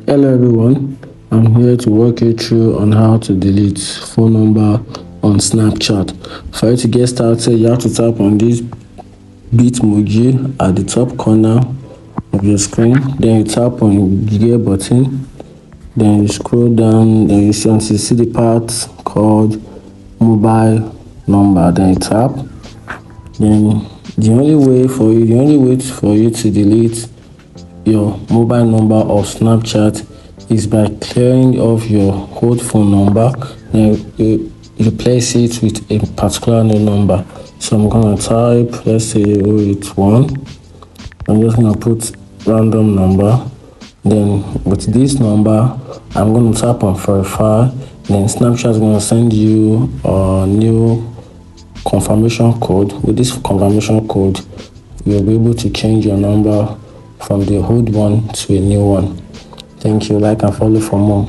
Hello everyone, I'm here to walk you through on how to delete phone number on Snapchat. For you to get started, you have to tap on this Bitmoji at the top corner of your screen. Then you tap on the gear button. Then you scroll down. Then you see the part called mobile number. Then you tap. Then the only way for you to delete your mobile number of Snapchat is by clearing off your old phone number. Then you replace it with a particular new number. So I'm gonna type, let's say 081. I'm just gonna put random number. Then with this number, I'm gonna tap on verify. Then Snapchat is gonna send you a new confirmation code. With this confirmation code, you'll be able to change your number from the old one to a new one. Thank you. Like and follow for more.